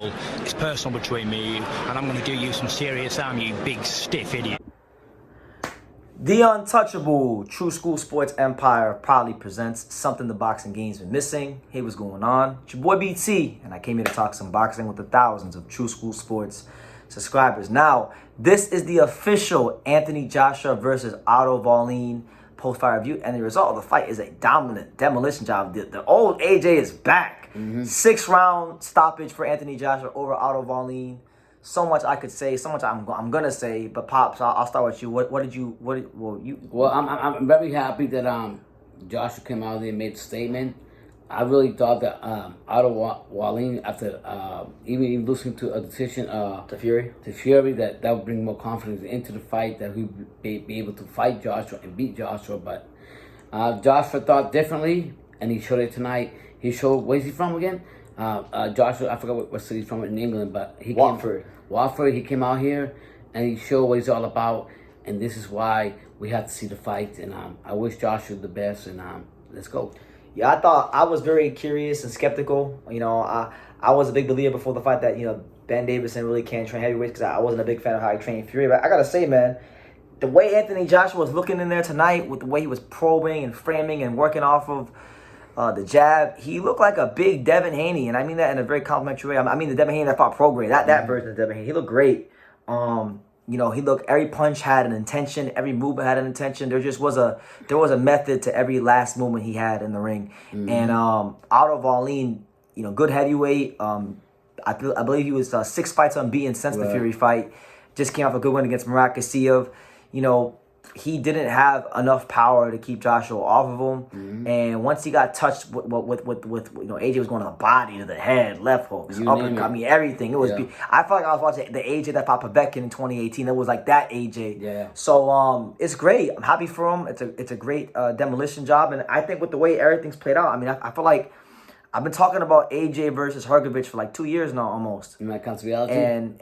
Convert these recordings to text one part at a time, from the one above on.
It's personal between me and you, and I'm going to do you some serious harm, you big stiff idiot. The Untouchable True School Sports Empire proudly presents something the boxing game's been missing. Hey, what's going on? It's your boy BT, and I came here to talk some boxing with the thousands of True School Sports subscribers. Now, this is the official Anthony Joshua versus Otto Wallin post-fight review, and the result of the fight is a dominant demolition job. The old AJ is back. 6-round stoppage for Anthony Joshua over Otto Wallin. So much I could say, so much I'm gonna say, but Pops, I'll start with you. Well, I'm very happy that Joshua came out there and made a statement. I really thought that Otto Wallin, after even listening to a decision to Fury, that would bring more confidence into the fight, that he'd be able to fight Joshua and beat Joshua. But Joshua thought differently, and he showed it tonight. He showed, where's he from again? Joshua, I forgot what city he's from in England, but he Watford. He came out here and he showed what he's all about, and this is why we have to see the fight. And I wish Joshua the best, and let's go. Yeah, I was very curious and skeptical. You know, I was a big believer before the fight that, you know, Ben Davison really can't train heavyweights because I wasn't a big fan of how he trained Fury. But I gotta say, man, the way Anthony Joshua was looking in there tonight, with the way he was probing and framing and working off of the jab, he looked like a big Devin Haney, and I mean that in a very complimentary way. I mean the Devin Haney that fought pro grade, that version of Devin Haney. He looked great. You know, he looked, every punch had an intention, every movement had an intention. There was a method to every last movement he had in the ring. And Otto Wallin, you know, good heavyweight. I believe he was 6 fights unbeaten since the Fury fight. Just came off a good win against Murat Gassiev. You know, he didn't have enough power to keep Joshua off of him, and once he got touched with you know, AJ was going to the body, to the head, left hooks, uppercut, I mean everything. It was. I felt like I was watching the AJ that fought Povetkin in 2018. It was like that AJ. Yeah. So it's great. I'm happy for him. It's a great demolition job, and I think with the way everything's played out, I mean, I feel like I've been talking about AJ versus Hrgovic for like 2 years now, almost. And that comes to reality. And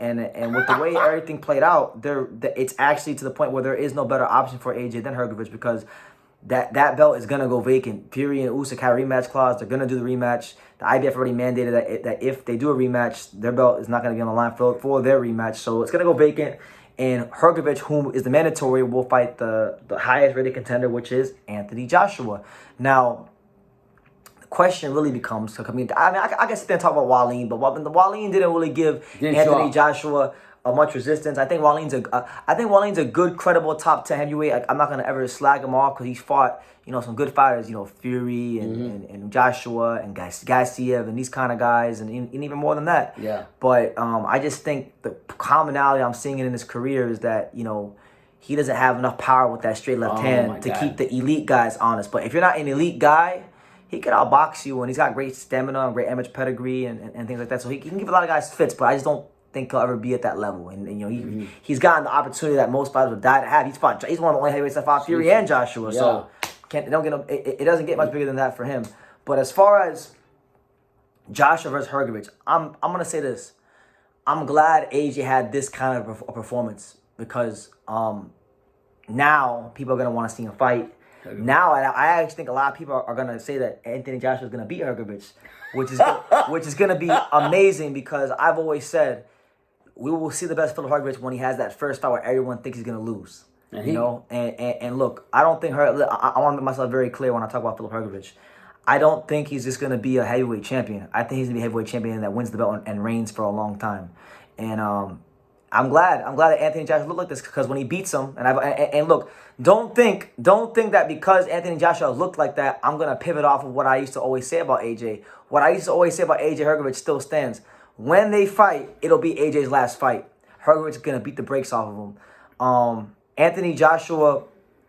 with the way everything played out, it's actually to the point where there is no better option for AJ than Hrgovic, because that belt is gonna go vacant. Fury and Usyk have a rematch clause. They're gonna do the rematch. The IBF already mandated that if they do a rematch, their belt is not gonna be on the line for their rematch. So it's gonna go vacant. And Hrgovic, whom is the mandatory, will fight the highest rated contender, which is Anthony Joshua. Now, question really becomes, I mean, I can sit there and talk about Wallin, but the Wallin didn't really give Anthony Joshua much resistance. I think Wallin's a good, credible top 10 heavyweight. I'm not gonna ever slag him off because he's fought, you know, some good fighters, you know, Fury and Joshua and Gassiev and these kind of guys, and even more than that. Yeah. But I just think the commonality I'm seeing in his career is that, you know, he doesn't have enough power with that straight left hand to keep the elite guys honest. But if you're not an elite guy, he could outbox you, and he's got great stamina and great amateur pedigree and things like that. So he can give a lot of guys fits, but I just don't think he'll ever be at that level. And you know, he's gotten the opportunity that most fighters would die to have. He's one of the only heavyweights that fought Fury and Joshua. Yeah. So it doesn't get much bigger than that for him. But as far as Joshua versus Hrgovic, I'm gonna say this. I'm glad AJ had this kind of a performance, because now people are gonna want to see him fight. Now, I actually think a lot of people are going to say that Anthony Joshua is going to beat Hrgovic, which is going to be amazing, because I've always said we will see the best Filip Hrgovic when he has that first fight where everyone thinks he's going to lose. You know, and look, I don't think I want to make myself very clear when I talk about Filip Hrgovic. I don't think he's just going to be a heavyweight champion. I think he's going to be a heavyweight champion that wins the belt and reigns for a long time. And I'm glad that Anthony Joshua looked like this, because when he beats him, and look, don't think that because Anthony Joshua looked like that, I'm gonna pivot off of what I used to always say about AJ. What I used to always say about AJ Hrgovic still stands. When they fight, it'll be AJ's last fight. Hrgovic is gonna beat the brakes off of him. Anthony Joshua,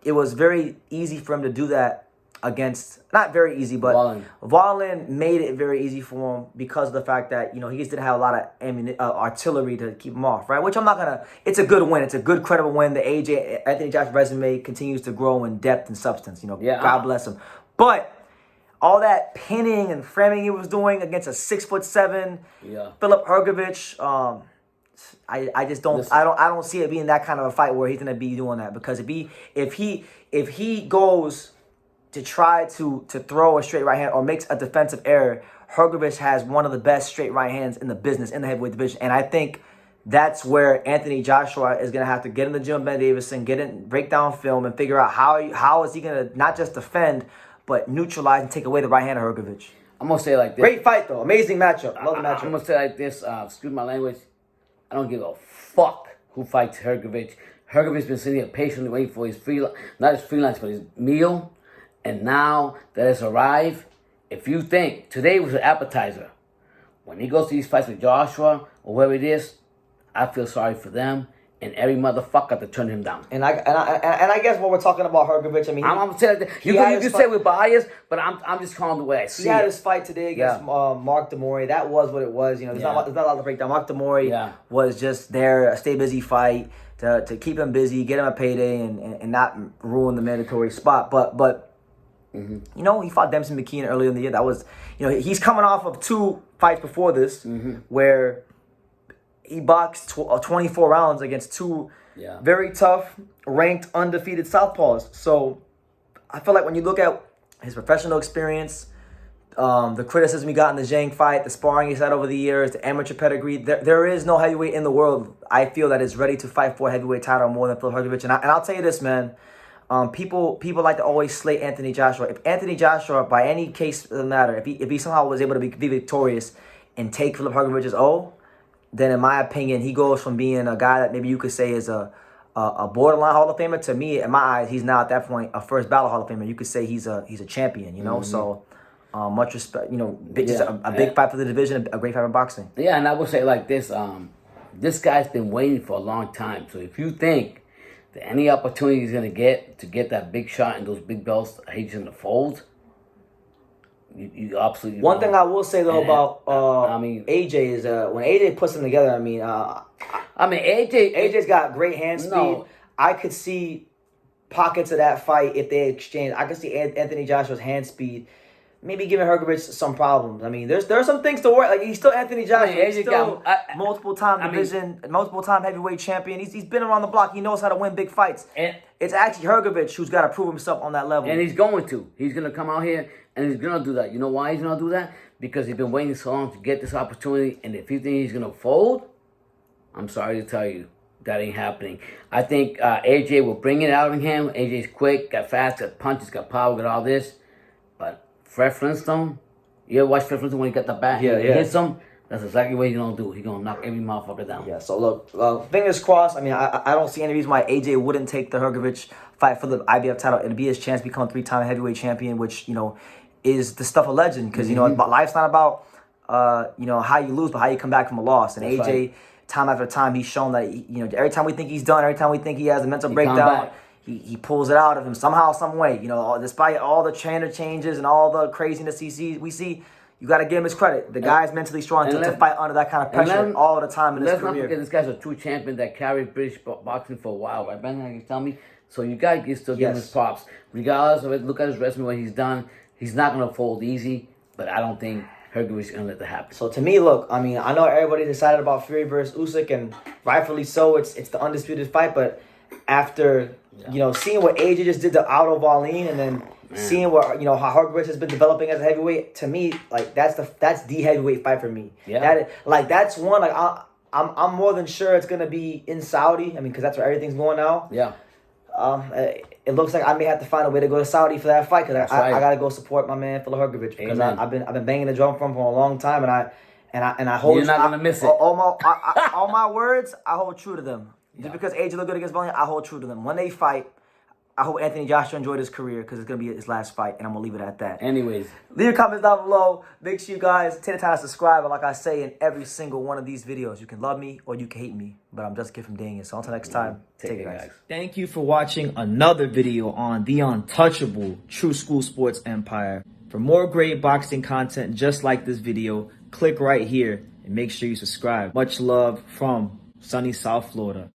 it was very easy for him to do that against, not very easy, but Wallin made it very easy for him because of the fact that, you know, he just didn't have a lot of artillery to keep him off, right? Which I'm not gonna. It's a good win. It's a good, credible win. The Anthony Joshua resume continues to grow in depth and substance. You know, God bless him. But all that pinning and framing he was doing against a 6'7" Filip Hrgovic, I just don't. Listen. I don't see it being that kind of a fight where he's gonna be doing that, because if he goes to try to throw a straight right hand or makes a defensive error, Hrgovic has one of the best straight right hands in the business, in the heavyweight division. And I think that's where Anthony Joshua is going to have to get in the gym with Ben Davison, break down film, and figure out how is he going to not just defend, but neutralize and take away the right hand of Hrgovic. I'm going to say it like this. Great fight, though. Amazing matchup. Love the matchup. I'm going to say it like this. Excuse my language. I don't give a fuck who fights Hrgovic. Hrgovic's been sitting here patiently waiting for his not his freelance, but his meal. And now that it's arrived, if you think today was an appetizer, when he goes to these fights with Joshua or whoever it is, I feel sorry for them, and every motherfucker to turn him down. And I guess what we're talking about Hrgovic, I mean, I'm saying that you can say we're biased, but I'm just calling the way I see it. He had his fight today against Mark Demore. That was what it was. You know, there's not a lot to break down. Mark Demore was just there, a stay busy fight to keep him busy, get him a payday, and not ruin the mandatory spot. But you know, he fought Dempsey McKean earlier in the year. That was, you know, he's coming off of 2 fights before this where he boxed 24 rounds against 2 very tough, ranked, undefeated southpaws. So I feel like when you look at his professional experience, the criticism he got in the Zhang fight, the sparring he's had over the years, the amateur pedigree, there is no heavyweight in the world, I feel, that is ready to fight for a heavyweight title more than Filip Hrgovic. And I'll tell you this, man. People like to always slate Anthony Joshua. If Anthony Joshua, by any case of the matter, if he somehow was able to be victorious and take Filip Hrgovic's O, then in my opinion, he goes from being a guy that maybe you could say is a borderline Hall of Famer to me, in my eyes, he's now at that point a first ballot Hall of Famer. You could say he's a champion, you know. So much respect, you know. Just a big fight for the division, a great fight for boxing. Yeah, and I would say like this: this guy's been waiting for a long time. So if you think that any opportunity he's gonna get to get that big shot and those big belts, he's gonna fold. You absolutely. One thing I will say though about AJ is when AJ puts them together, AJ's got great hand speed. No. I could see pockets of that fight if they exchange. I could see Anthony Joshua's hand speed maybe giving Hrgovic some problems. I mean, there are some things to work. Like, he's still Anthony Joshua. He's still multiple-time division, multiple-time heavyweight champion. He's been around the block. He knows how to win big fights. And it's actually Hrgovic who's got to prove himself on that level. And he's going to. He's going to come out here and he's going to do that. You know why he's going to do that? Because he's been waiting so long to get this opportunity. And if you think he's going to fold, I'm sorry to tell you, that ain't happening. I think AJ will bring it out of him. AJ's quick, got fast, got punches, got power, got all this. But Fred Flintstone, you ever watch Fred Flintstone when he got the bat? Yeah. He hits him. That's exactly what he's going to do. He's going to knock every motherfucker down. Yeah, so look, fingers crossed. I mean, I don't see any reason why AJ wouldn't take the Hrgovic fight for the IBF title. It'd be his chance to become a 3-time heavyweight champion, which, you know, is the stuff of legend. Because, you know, life's not about, you know, how you lose, but how you come back from a loss. And that's AJ, time after time, he's shown that, you know, every time we think he's done, every time we think he has a mental breakdown, he pulls it out of him somehow, some way. You know, despite all the trainer changes and all the craziness we see, you got to give him his credit. The guy's mentally strong to fight under that kind of pressure all the time in his career. Let's not forget, this guy's a true champion that carried British boxing for a while, right, Brandon? You tell me? So you got to still give him his props. Regardless of it, look at his resume, what he's done. He's not going to fold easy, but I don't think Hrgovic is going to let that happen. So to me, look, I mean, I know everybody's excited about Fury versus Usyk, and rightfully so. It's the undisputed fight, but after, you know, seeing what AJ just did to Otto Wallin, and then seeing what, you know, how Hrgovic has been developing as a heavyweight, to me, like, that's the heavyweight fight for me. Yeah. That's one, like, I'm more than sure it's going to be in Saudi. I mean, because that's where everything's going now. Yeah. It looks like I may have to find a way to go to Saudi for that fight, because I got to go support my man Filip Hrgovic, because I've been banging the drum for him for a long time, and I hold. You're not gonna miss it. All my words, I hold true to them. Just because AJ looked good against Wallin, I hold true to them. When they fight, I hope Anthony Joshua enjoyed his career, because it's going to be his last fight, and I'm going to leave it at that. Anyways. Leave your comments down below. Make sure you guys take the time to subscribe. And like I say in every single one of these videos, you can love me or you can hate me, but I'm just a kid from Dang It. So until next time, take it, guys. Thank you for watching another video on the untouchable True School Sports Empire. For more great boxing content just like this video, click right here and make sure you subscribe. Much love from sunny South Florida.